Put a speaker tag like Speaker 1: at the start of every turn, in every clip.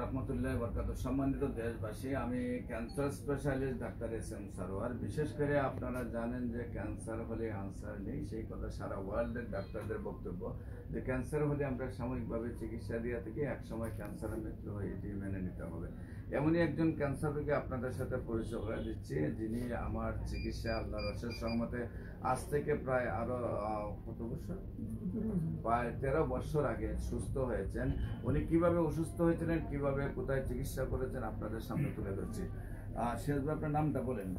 Speaker 1: রহমতুল্লাহ বরকাত। সম্মানিত দেশবাসী, আমি cancer specialist doctor SM. Sarwar. বিশেষ করে আপনারা জানেন যে ক্যান্সার হলে আনসার নেই, সেই কথা সারা ওয়ার্ল্ডের ডাক্তারদের বক্তব্য যে ক্যান্সার হলে আমরা সাময়িকভাবে চিকিৎসা দিয়ে থেকে একসময় ক্যান্সারের মৃত্যু হয়ে এটি মেনে নিতে হবে। এমনই একজন ক্যান্সার রোগী আপনাদের সাথে পরিচয় করে দিচ্ছি, যিনি আমার চিকিৎসা আল্লাহর অশেষ রহমতে আজ থেকে প্রায় আরো কত বছর, প্রায় 13 বছর আগে সুস্থ হয়েছেন। উনি কিভাবে অসুস্থ হয়েছিলেন, কিভাবে কোথায় চিকিৎসা করেছেন আপনাদের সামনে তুলে ধরছি। সিরাজ ভাই, আপনার নামটা বলেন।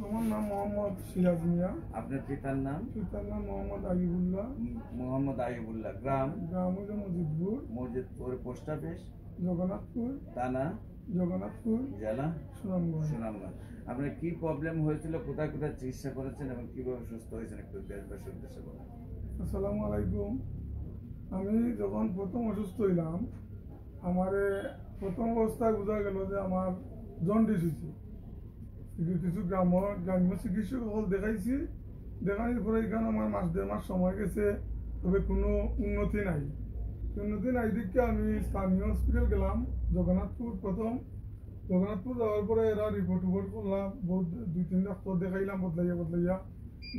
Speaker 2: আমার নাম মোহাম্মদ সিরাজ মিয়া।
Speaker 1: আপনার পিতার নাম?
Speaker 2: পিতার নাম মোহাম্মদ আইবুল্লাহ।
Speaker 1: মোহাম্মদ আইবুল্লাহ। গ্রাম?
Speaker 2: গ্রাম হইল মজিদপুর।
Speaker 1: মজিদপুর। Post office?
Speaker 2: জগন্নাথপুর।
Speaker 1: থানা?
Speaker 2: জগন্নাথপুর।
Speaker 1: জেলা?
Speaker 2: সুনামগঞ্জ।
Speaker 1: সুনামগঞ্জ। আপনার কি প্রবলেম হয়েছিল, কোথায় কোথায় চিকিৎসা করেছেন এবং কিভাবে সুস্থ হয়েছেন একটু দেশবাসীর উদ্দেশ্যে বলেন।
Speaker 2: আসসালামু আলাইকুম। আমি যখন প্রথম অসুস্থ হইলাম, আমারে প্রথম অবস্থায় বোঝা গেল যে আমার জন্ডিস হয়েছে। কিছু গ্রাম্য চিকিৎসক দেখাইছি, দেখানোর পরে এখানে আমার মাস 1.5 মাস সময় গেছে, তবে কোনো উন্নতি নাই। দিকে আমি স্থানীয় হসপিটাল গেলাম, জগন্নাথপুর। প্রথম জগন্নাথপুর যাওয়ার পরে এরা রিপোর্ট করলাম, বহুত 2-3 ডাক্তার দেখাইলাম বদলাইয়া।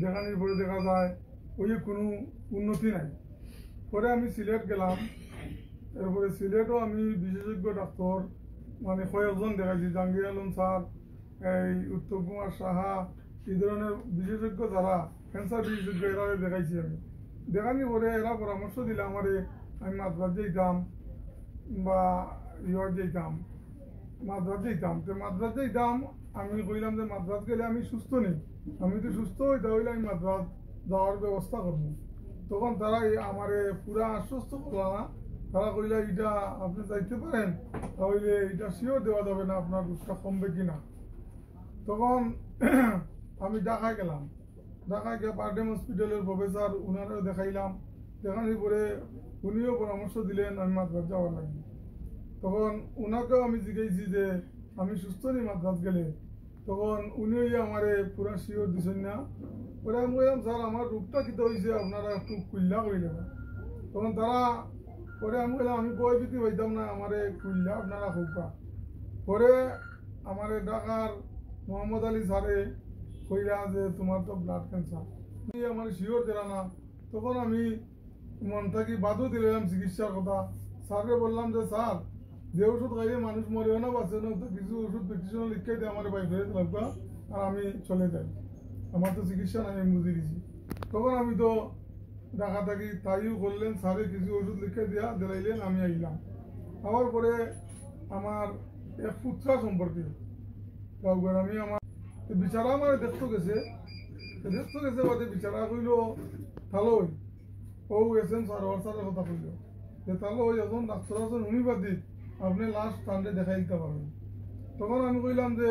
Speaker 2: দেখানোর পরে দেখা যায় ওই কোনো উন্নতি নাই। পরে আমি সিলেট গেলাম, এরপরে সিলেটও আমি বিশেষজ্ঞ ডাক্তার মানে কয়েকজন দেখাইছি, জাহাঙ্গীর আলম স্যার, এই উত্তম কুমার সাহা, এই ধরনের বিশেষজ্ঞ যারা ক্যান্সার বিশেষজ্ঞ এরা দেখাইছি। আমি দেখানোর পরে এরা পরামর্শ দিলে আমারে আমি মাদ্রাজ যেতাম বা মাদ্রাজ যেতাম। আমি কইলাম যে মাদ্রাজ গেলে আমি সুস্থ নেই, আমি তো সুস্থ হই, তাহলে আমি মাদ্রাজ যাওয়ার ব্যবস্থা করবো। তখন তারা আমারে পুরা আশ্বস্ত করল না। তারা কইলা এটা আপনি যাইতে পারেন, তাহলে এটা শিওর দেওয়া যাবে না আপনার রোগটা কমবে কিনা। তখন আমি ঢাকায় গেলাম, ঢাকায় গিয়ে পার্ডেম হসপিটালের প্রফেসর উনারও দেখাইলাম। দেখানোর পরে উনিও পরামর্শ দিলেন আমি মাদ্রাজ যাওয়ার লাগবে। তখন উনাকেও আমি জিজ্ঞাসি যে আমি সুস্থ নেই মাদ্রাজ গেলে। তখন উনিও আমারে পুরা শিওর দিচ্ছেন না। পরে আমি বললাম স্যার আমার রোগটা কিতে হয়েছে, আপনারা একটু কুল্লা কইলেন। তখন তারা পরে আমি বললাম আমি বই দিতে পাইতাম না, আমারে কুল্লা আপনারা হোকা। পরে আমার ঢাকার মোহাম্মদ আলী স্যারে কইলা যে তোমার তো ব্লাড ক্যান্সার, আমার শিওর দিলা না। তখন আমি মন থাকি বাদও দিলাম চিকিৎসার কথা। স্যারকে বললাম যে স্যার, যে ওষুধ খাইলে মানুষ মরেও না বাঁচে না, কিছু ওষুধ প্রেসক্রিপশন লিখে দিয়ে আমার বাই ফেরে লাগবে আর আমি চলে যাই, আমার তো চিকিৎসা নাই, আমি বুঝে দিছি। তখন আমি তো ঢাকা থাকি, তাইও করলেন স্যারে কিছু ওষুধ লিখে দিয়া দিলাইলেন, আমি আইলাম। আবার পরে আমার এক পুত্রা সম্পর্কে আমি আমার বিচারা আমার দেখতে গেছে বাদে বিচারা কইল তাহলে ও এস.এম. সারোয়ার স্যারের কথা কইল যে তাহলে ওই এখন ডাক্তার আছেন উনি বাদে আপনি লাস্ট টান্ডে দেখাই দিতে পারবেন। তখন আমি কইলাম যে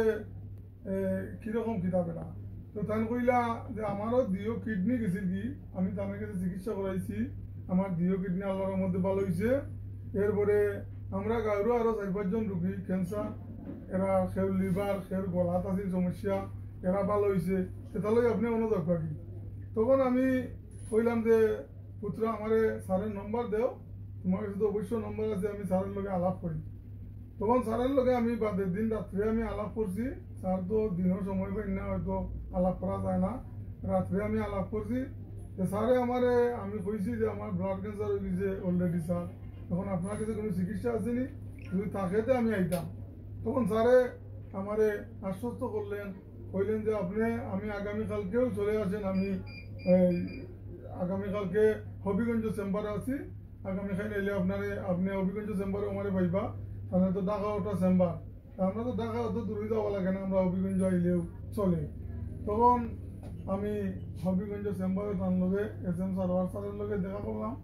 Speaker 2: কিরকম কিতাব এটা। তো তাই কইলা যে আমারও 2 কিডনি গেছিল কি, আমি তাদের কাছে চিকিৎসা করাইছি, আমার 2 কিডনি আল্লাহর মধ্যে ভালো হয়েছে। এরপরে আমরা গাঁরও আরো 4-5 জন রুগী ক্যান্সার, এরা খের লিভার, খের গলাত আছিল সমস্যা, এরা ভালো হয়েছে, তাহলে আপনি অনুযোগ কি। তখন আমি কইলাম যে পুত্র আমারে স্যারের নম্বর দেও, তোমার কাছে তো অবশ্য নম্বর আছে, আমি স্যারের লগে আলাপ করি। তখন স্যারের লগে আমি বাদের দিন রাত্রে আমি আলাপ করছি। স্যার তো দিনের সময় পাই না, হয়তো আলাপ করা যায় না, রাত্রে আমি আলাপ করছি। স্যারে আমারে আমি কইছি যে আমার ব্লাড ক্যান্সার হয়ে গেছে অলরেডি স্যার, তখন আপনার কাছে কোনো চিকিৎসা আসেনি, যদি তাকেতে আমি আইতাম। তখন স্যারে আমারে আশ্বস্ত করলেন, কইলেন যে আমি আগামীকালকেও চলে আসেন, আমি আগামীকালকে হবিগঞ্জ চেম্বারে আছি, আগামীকাল এলে আপনি হবিগঞ্জ চেম্বারে আমারে পাইবা। তাহলে তো ঢাকা ওটা চেম্বার, আমরা তো ঢাকা অত দূরে যাওয়া লাগে না, আমরা হবিগঞ্জ আইলেও চলে। তখন আমি হবিগঞ্জ চেম্বারে তার লগে এস.এম. সারোয়ার স্যারের লগে দেখা করলাম।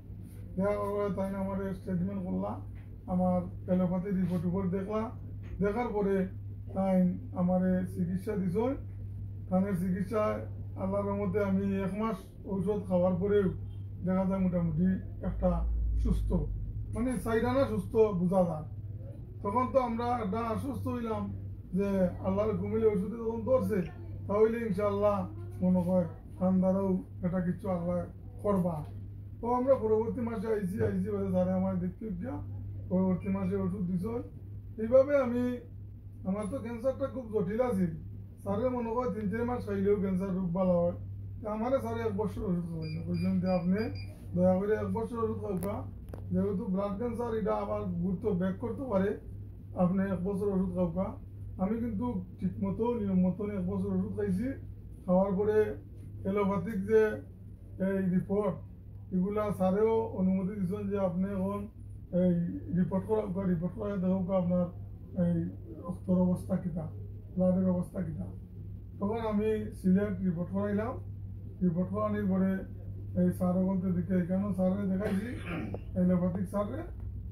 Speaker 2: দেখা করার তাই আমার স্টেটমেন্ট করলাম, আমার এলোপ্যাথি রিপোর্ট দেখার পরে তাই আমার চিকিৎসা দিছ। তাদের চিকিৎসায় আল্লাহর মধ্যে আমি 1 মাস ঔষধ খাওয়ার পরেও দেখা যায় মোটামুটি একটা সুস্থ, মানে চাইরানা সুস্থ বোঝা যায়। তখন তো আমরা একটা আশ্বস্ত হইলাম যে আল্লাহর ঘুমিলে ওষুধে যখন ধরছে, তাহলে ইনশাআল্লাহ মনে হয় ঠান্ডারও এটা কিছু আল্লাহ করবা। তো আমরা পরবর্তী মাসে আইছি স্যারে আমার দেখতে গিয়া পরবর্তী মাসে ওষুধ দিছ। এইভাবে আমি আমার তো ক্যান্সারটা খুব জটিল আছে স্যারে মনে হয় 3-4 মাস খাইলেও ক্যান্সার রোগ ভালো হয় তা আমারে স্যারে 1 বছর ওষুধ খাওয়াইল বলছেন যে আপনি দয়া করে 1 বছর ওষুধ খাওয়া যেহেতু ব্লাড ক্যান্সার এটা আবার গুরুত্ব ব্যাক করতে পারে আপনি 1 বছর ওষুধ খাওয়া আমি কিন্তু ঠিক মতো নিয়ম মতন 1 বছর ওষুধ খাইছি খাওয়ার পরে এলোপ্যাথিক যে এই রিপোর্ট এগুলা স্যারেও অনুমতি দিচ্ছেন যে আপনি এখন এই রিপোর্ট করা দেখো আপনার এই রক্তর অবস্থা কিতা ব্লাডের অবস্থা কিতা তখন আমি সিলেট রিপোর্ট করাইলাম রিপোর্ট করানোর পরে এই স্যার বলতে দেখে এখানেও স্যারে দেখাইছি এলোপ্যাথিক স্যারে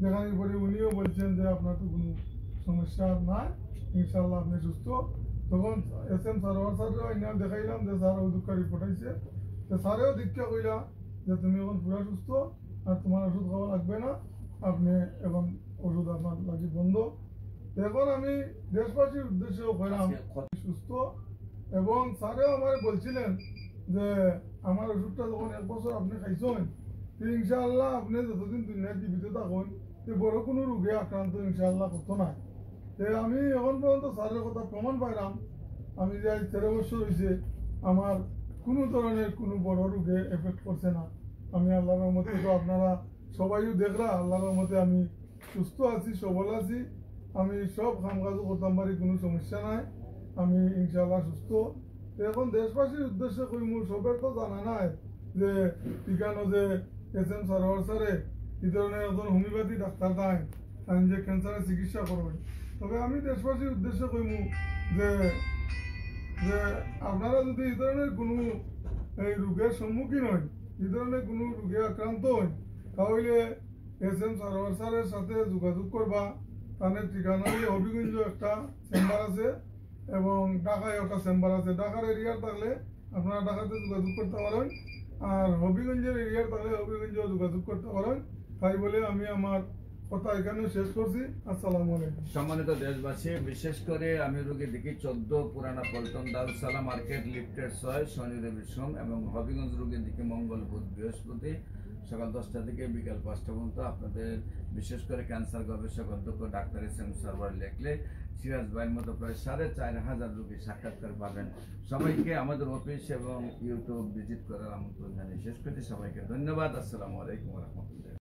Speaker 2: দেখানোর পরে উনিও বলছেন যে আপনার তো কোনো সমস্যা নাই ইনশাল্লাহ আপনি সুস্থ তখন SM সারোয়ার স্যারও আইনা দেখাইলাম যে স্যার ওই দুঃখা রিপোর্ট আইছে তো স্যারেও দীক্ষা কইলা যে তুমি এখন পুরা সুস্থ আর তোমার ওষুধ খাওয়া লাগবে না আপনি এখন ওষুধ আপনার লাগি বন্ধ এখন আমি দেশবাসীর উদ্দেশ্যে কইলাম সুস্থ এবং স্যারেও আমার বলছিলেন যে আমার ওষুধটা যখন 1 বছর আপনি খাইছেন ইনশাআল্লাহ আপনি যতদিন দুনিয়ার জীবিত থাকুন বড় কোনো রোগে আক্রান্ত ইনশাআল্লাহ করতো না আমি এখন পর্যন্ত স্যারের কথা প্রমাণ পাইলাম আমি যে আজ 13 বছর হয়েছে আমার কোনো ধরনের কোনো বড় রোগে এফেক্ট করছে না আমি আল্লাহর রহমতে তো আপনারা সবাইও দেখলা আল্লাহর রহমতে আমি সুস্থ আছি সবল আছি আমি সব কাম কাজ করতাম পারি কোনো সমস্যা নাই আমি ইনশাআল্লাহ সুস্থ এখন দেশবাসীর উদ্দেশ্যে কইমু সবের তো জানা নাই যে ঠিকানো যে SM সারোয়ার স্যারে এই ধরনের একজন হোমিওপ্যাথি ডাক্তার দেন আমি যে ক্যান্সারের চিকিৎসা করবেন তবে আমি দেশবাসীর উদ্দেশ্যে কইমু যে যে আপনারা যদি এই ধরনের কোনো এই রোগের সম্মুখীন হন এই ধরনের কোনো রোগে আক্রান্ত হন তাহলে SM সারোয়ার স্যারের সাথে যোগাযোগ করবা তাদের ঠিকানা হবিগঞ্জ একটা চেম্বার আছে এবং ঢাকায় একটা চেম্বার আছে ঢাকার এরিয়ার থাকলে আপনারা ঢাকাতে যোগাযোগ করতে পারেন আর হবিগঞ্জের এরিয়ার থাকলে হবিগঞ্জেও যোগাযোগ করতে পারেন তাই বলে আমি আমার কথা এখানে শেষ করছি আসসালামু আলাইকুম
Speaker 1: সম্মানিত দেশবাসী বিশেষ করে আমি রোগী দেখি 14 পুরানা পল্টন দারুসালাম মার্কেট লিফটেড 6 শনি রবি সোম এবং হবিগঞ্জ রোগীর দিকে মঙ্গল বুধ বৃহস্পতি সকাল 10টা থেকে বিকাল 5টা পর্যন্ত আপনাদের বিশেষ করে ক্যান্সার গবেষক অধ্যক্ষ ডাক্তার SM সারোয়ার লেখলে সিরাজ ভাইয়ের মতো প্রায় 4,500 রোগী সাক্ষাৎকার পাবেন সবাইকে আমাদের অফিস এবং ইউটিউব ভিজিট করার আমন্ত্রণ জানিয়ে শেষ করছি সবাইকে ধন্যবাদ আসসালামু আলাইকুম ওয়া রাহমাতুল্লাহ।